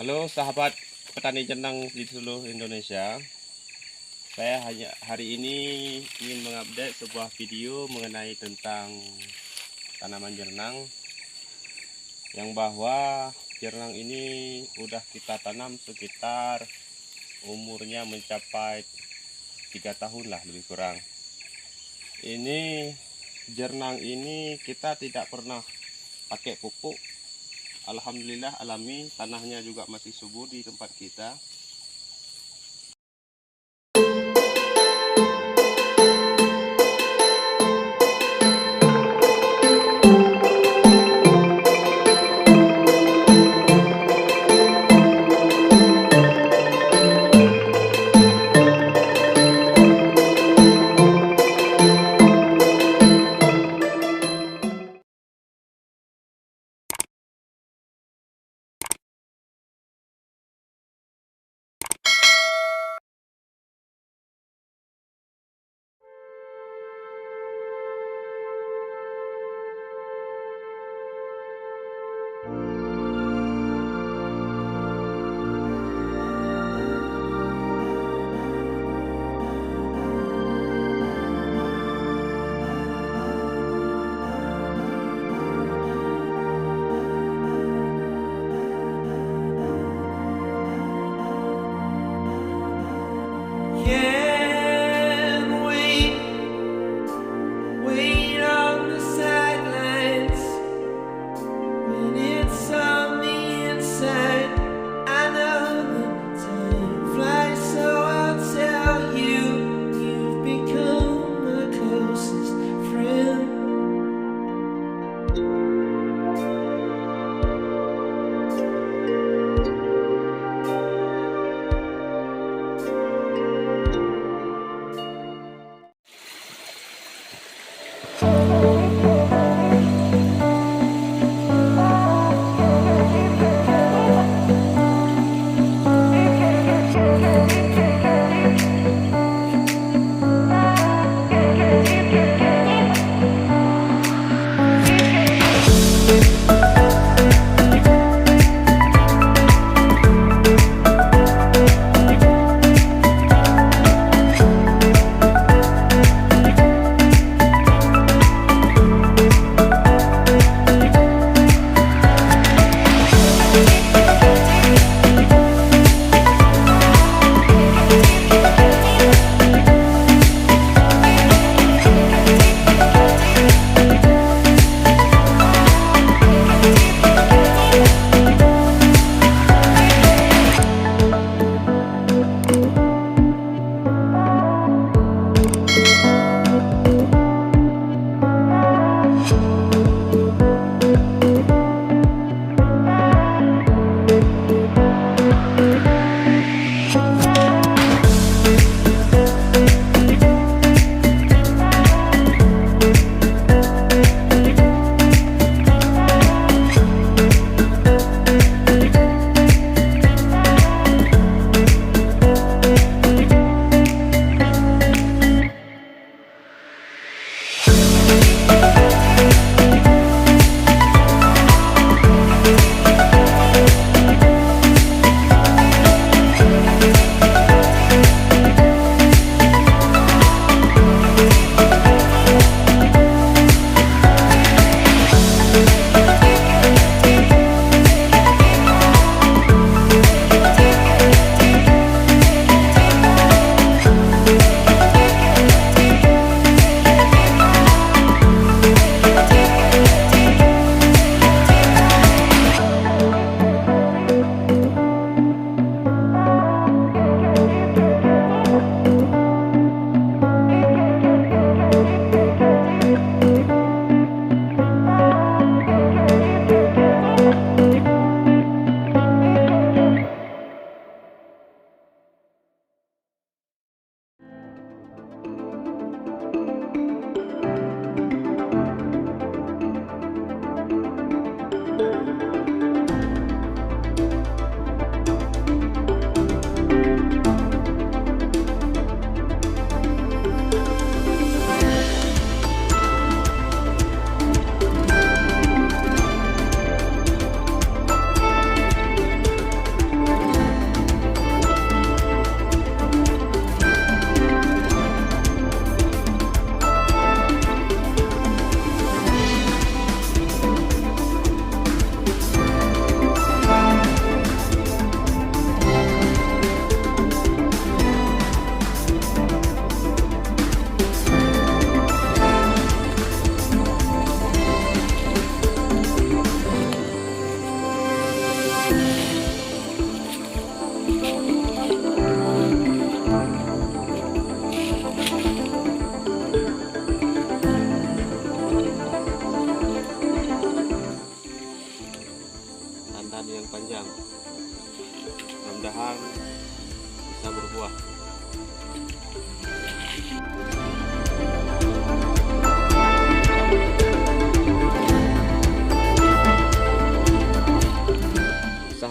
Halo sahabat petani jenang di seluruh Indonesia. Saya hari ini ingin mengupdate sebuah video mengenai tentang tanaman jenang, yang bahwa jenang ini udah kita tanam sekitar umurnya mencapai 3 tahun lah lebih kurang. Ini jenang ini kita tidak pernah pakai pupuk. Alhamdulillah alami, tanahnya juga masih subur di tempat kita.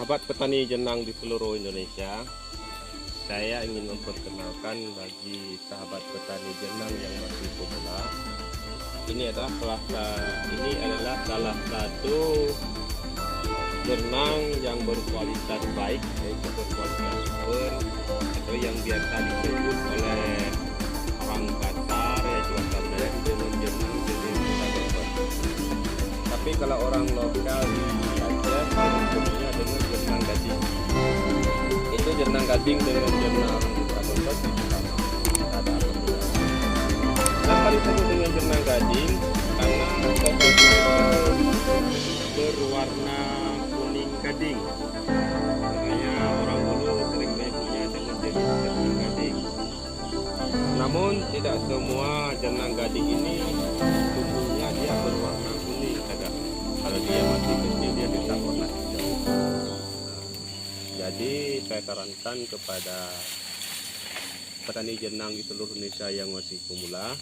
Sahabat petani jenang di seluruh Indonesia, saya ingin memperkenalkan bagi sahabat petani jenang yang masih pemula. Ini adalah salah satu jenang yang berkualitas baik, yaitu berkualitas super, atau yang biasa disebut oleh orang Batak yaitu asal dari dengan jenang jenis Sahabat. Tapi kalau orang lokal di Aceh menyebutnya dengan jenang gading. Itu jenang gading dengan jenang Sahabat itu sama, ada perbedaan. Kenapa disebut dengan jenang gading? Karena pohonnya berwarna kuning gading. Makanya orang dulu sering menyebutnya dengan jenang gading. Namun tidak semua jenang gading ini tumbuhnya dia berwarna kuning. Kalau dia masih kecil dia tetap warna hijau. Jadi saya sarankan kepada petani jenang di seluruh Indonesia yang masih pemula,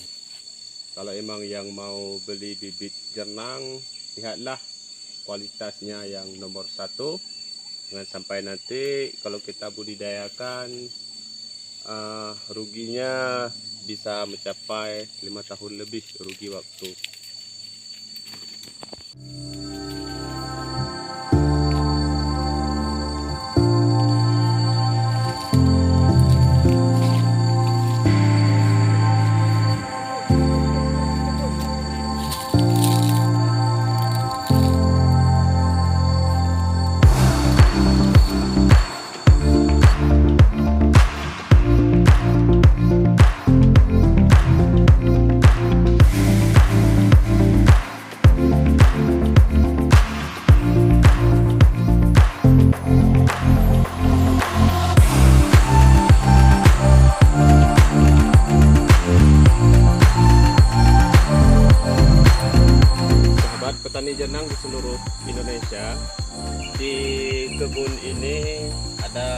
kalau emang yang mau beli bibit jenang, lihatlah kualitasnya yang nomor 1. Jangan sampai nanti kalau kita budidayakan ruginya bisa mencapai 5 tahun lebih rugi waktu. Petani jenang di seluruh Indonesia, di kebun ini ada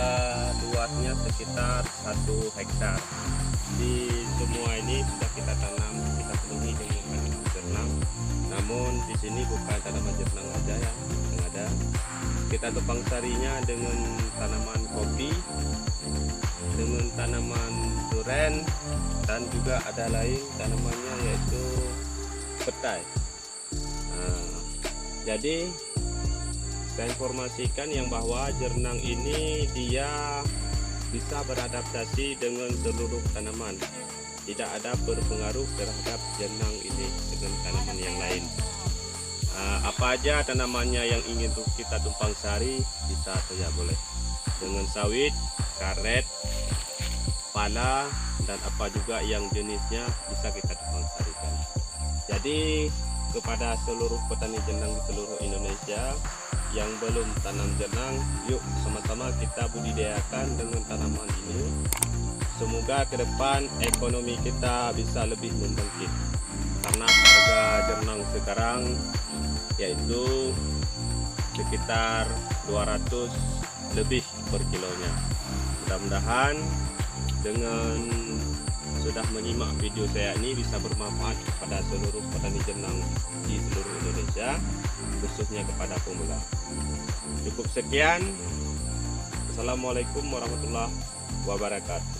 luasnya sekitar 1 hektar. Di semua ini sudah kita tanam, kita penuhi dengan tanaman jenang. Namun di sini bukan tanaman jenang aja yang ada. Kita tupang sarinya dengan tanaman kopi, dengan tanaman duren, dan juga ada lain tanamannya yaitu petai. Jadi saya informasikan yang bahwa jenang ini dia bisa beradaptasi dengan seluruh tanaman, tidak ada berpengaruh terhadap jenang ini dengan tanaman yang lain. Apa aja tanamannya yang ingin kita tumpang sari bisa saja boleh, dengan sawit, karet, pala, dan apa juga yang jenisnya bisa kita tumpang sarikan. Jadi kepada seluruh petani jenang di seluruh Indonesia yang belum tanam jenang, yuk sama-sama kita budidayakan dengan tanaman ini. Semoga ke depan ekonomi kita bisa lebih membangkit, karena harga jenang sekarang yaitu sekitar 200 lebih per kilonya. Mudah-mudahan dengan sudah menyimak video saya ini bisa bermanfaat kepada seluruh petani jenang di seluruh Indonesia, khususnya kepada pemula. Cukup sekian. Assalamualaikum warahmatullahi wabarakatuh.